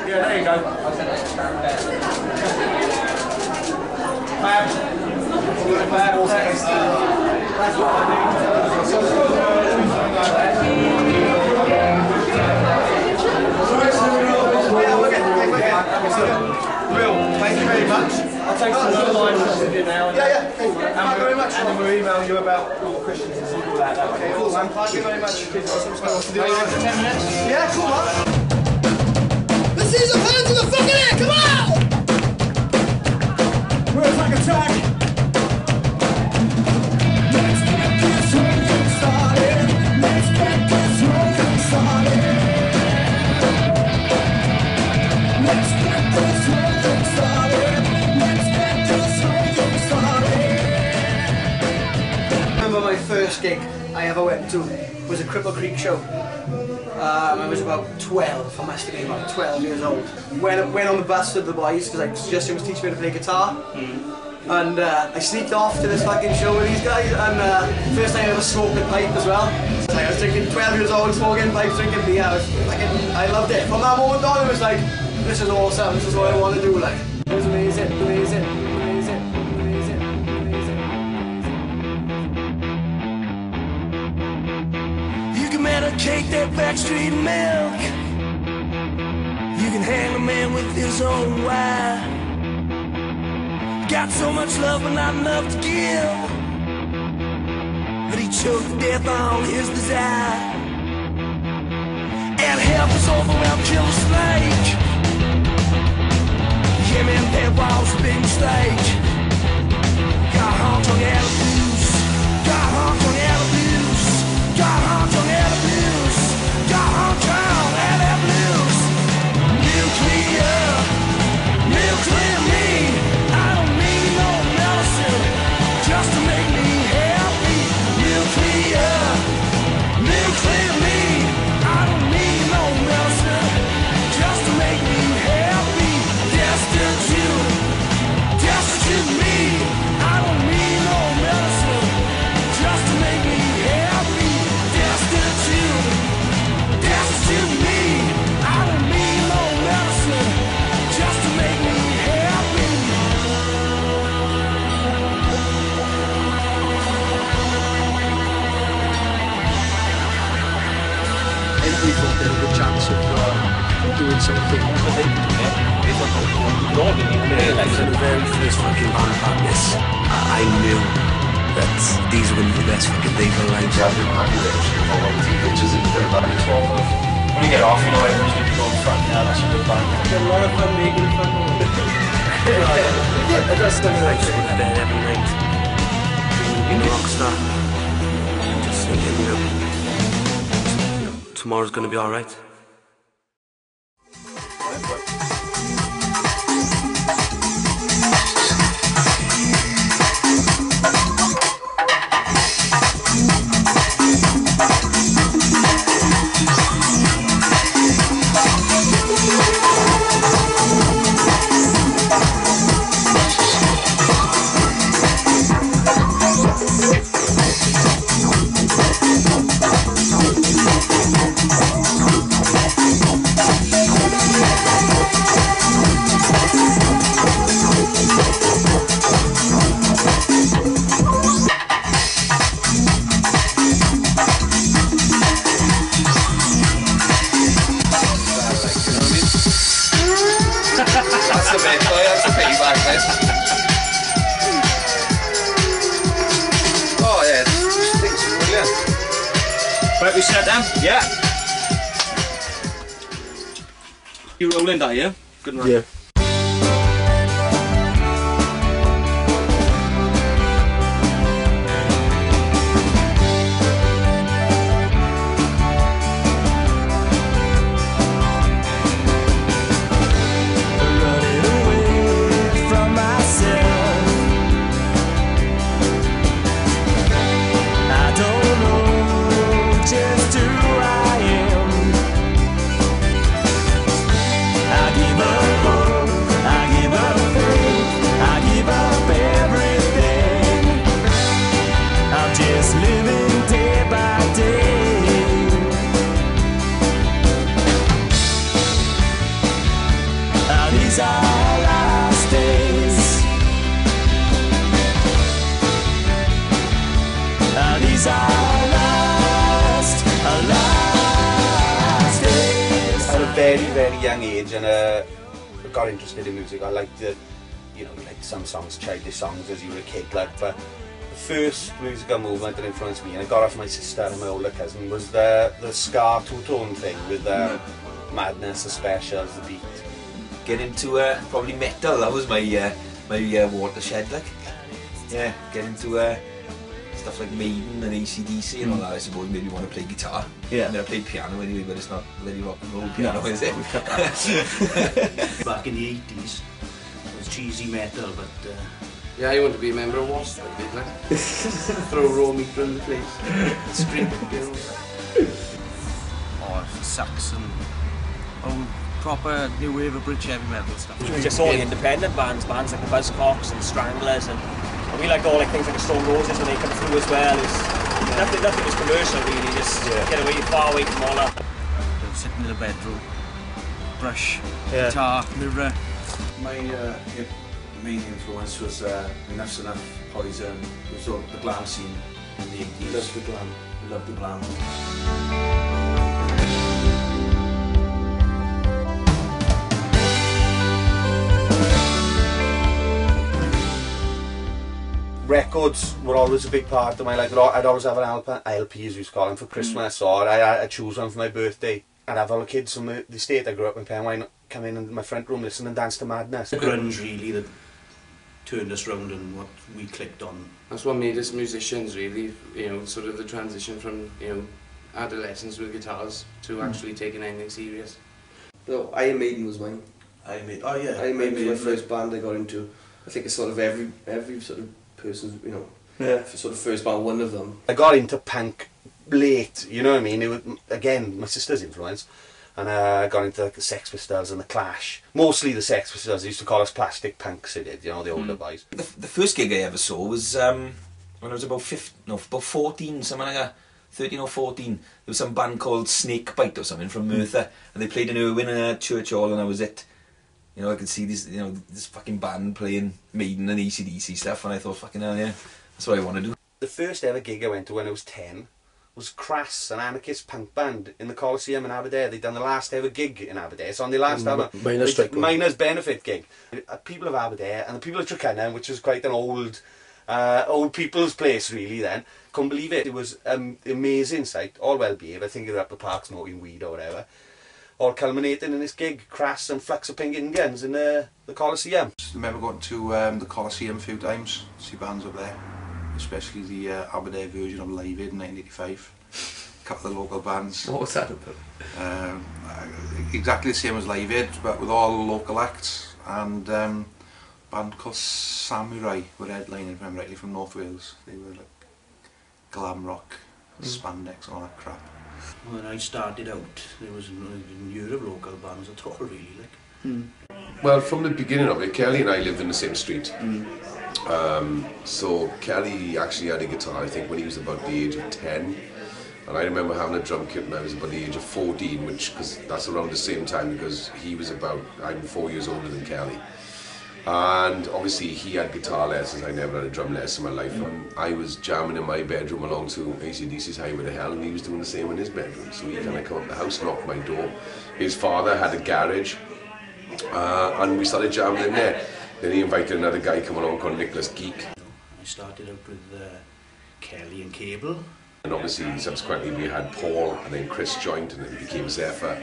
Yeah, there you go. Fab. That's what I need. Will, thank you very much. I'll take some of the lines with you now. Yeah. Thank you very much. And then we'll email you about all the Christians and all that. Okay, awesome. Thank you very much. 10 minutes? Yeah, cool, man. Let's see some hands in the fucking air, come on! We're attack! Let's get this whole thing started. Let's get this whole thing started. Let's get this whole thing started. Let's get this whole thing started. I remember my first gig I ever went to was a Cripple Creek show. I was about 12, I must have been about 12 years old. Went on the bus with the boys because I suggested was teaching me to play guitar. And I sneaked off to this fucking show with these guys, and first time I ever smoked a pipe as well. I was drinking, 12 years old, smoking pipes, drinking beer. I loved it. From that moment on, it was like, this is awesome, this is what I want to do. Like, it was amazing, amazing, amazing, amazing, amazing. You can medicate that backstreet milk. You can hang a man with his own wife. Got so much love but not enough to give, but he choked to death on his desire. And half is over around kill a snake. Yeah man, that was a big mistake. Got honked on out of blues. Got honked on out of blues. Got honked on out of blues. Got honked on out of blues. Nuclear, nuclear me. Just to make me happy. Nuclear, nuclear me. I don't need no medicine. Just to make me happy. Destitute, destitute me. I don't need no medicine. Just to make me happy. Destitute, destitute me. I don't need no medicine. Just to make me happy. We thought they had a good chance of doing something. For the very first fucking band practice, I knew that these were going to be the best fucking days of my life. When you get off, you know everyone's going to go in front now, that's a good band. A lot of fun making fun of it. I just go to bed every night, being a rock star, just thinking, you know, tomorrow's gonna be alright. Oh yeah, this thing's brilliant. Right, we set down? Yeah. You rolling, are you? Good night. Yeah. I give up. these are our last days. These are our last days. At a very young age, and got interested in music. I liked the, you know, like some songs, childish songs as you were a kid, like, but the first musical movement that influenced me, and I got off my sister and my older cousin, was the ska two-tone thing with Madness, the Specials, the beat. Get into probably metal. That was my watershed, like. Yeah, get into stuff like Maiden and AC/DC and all that. I suppose maybe want to play guitar. Yeah. I mean, I played piano anyway, but it's not really rock and roll piano, is it? Back in the 80s, it was cheesy metal, but yeah, you want to be a member of Wasp, like. Throw raw meat around the place. Scream, you know. Oh, Saxon. Oh, proper new wave of British heavy metal stuff. Just all the independent bands like the Buzzcocks and Stranglers, and we like all like things like the Stone Roses when they come through as well. Nothing was commercial really, just get away, far away from all that. Sitting in the bedroom, brush, guitar, mirror. My main influence was Enough's Enough, Poison, it was all the glam scene in the 80s. Love the glam. Love the glam. Records were always a big part of my life. I'd always have an LP, as we used to call them, for Christmas, or I'd choose one for my birthday. I'd have all the kids from the estate I grew up in, Penwine, come in my front room, listen and dance to Madness. grunge really that turned us round and what we clicked on. That's what made us musicians, really. You know, sort of the transition from, you know, adolescents with guitars to actually taking anything serious. No, Iron Maiden was mine. Iron Maiden was my first band I got into. I think it's sort of every sort of person's, you know, sort of first band, one of them. I got into punk late, you know what I mean? It was, again, my sister's influence. And I got into like, the Sex Pistols and the Clash. Mostly the Sex Pistols. They used to call us plastic punks, they did, you know, the older boys. The first gig I ever saw was when I was about 14, something like that. 13 or 14. There was some band called Snakebite or something from Merthyr, and they played in Irwin in a church hall, and that was it. You know, I could see this, you know, this fucking band playing Maiden and AC/DC stuff, and I thought, fucking hell, yeah, that's what I want to do. The first ever gig I went to when I was 10 was Crass, an anarchist punk band in the Coliseum in Aberdare. They'd done the last ever gig in Aberdare, so on their last album, Miners Benefit gig. People of Aberdare and the people of Trekennan, which was quite an old people's place really then, couldn't believe it. It was an amazing sight, all well behaved. I think they were up the park smoking weed or whatever. All culminating in this gig, Crass and Flux of Pink Indians in the Coliseum. I remember going to the Coliseum a few times, see bands up there, especially the Aberdare version of Live Aid in 1985. A couple of local bands. What was that about? Exactly the same as Live Aid, but with all local acts, and a band called Samurai were headlining, if I remember rightly, from North Wales. They were like glam rock, spandex and all that crap. When I started out, there was no Europe local bands at all really, like. Well, from the beginning of it, Kelly and I lived in the same street. So Kelly actually had a guitar, I think, when he was about the age of 10. And I remember having a drum kit when I was about the age of 14, because that's around the same time, because he was I'm 4 years older than Kelly. And obviously he had guitar lessons, I never had a drum lesson in my life. And I was jamming in my bedroom along to AC/DC's Highway to Hell, and he was doing the same in his bedroom. So he kind of come up the house, knocked my door. His father had a garage, and we started jamming in there. Then he invited another guy come along called Nicholas Geek. I started out with Kelly and Cable. And obviously subsequently we had Paul and then Chris joined, and it became Zephyr.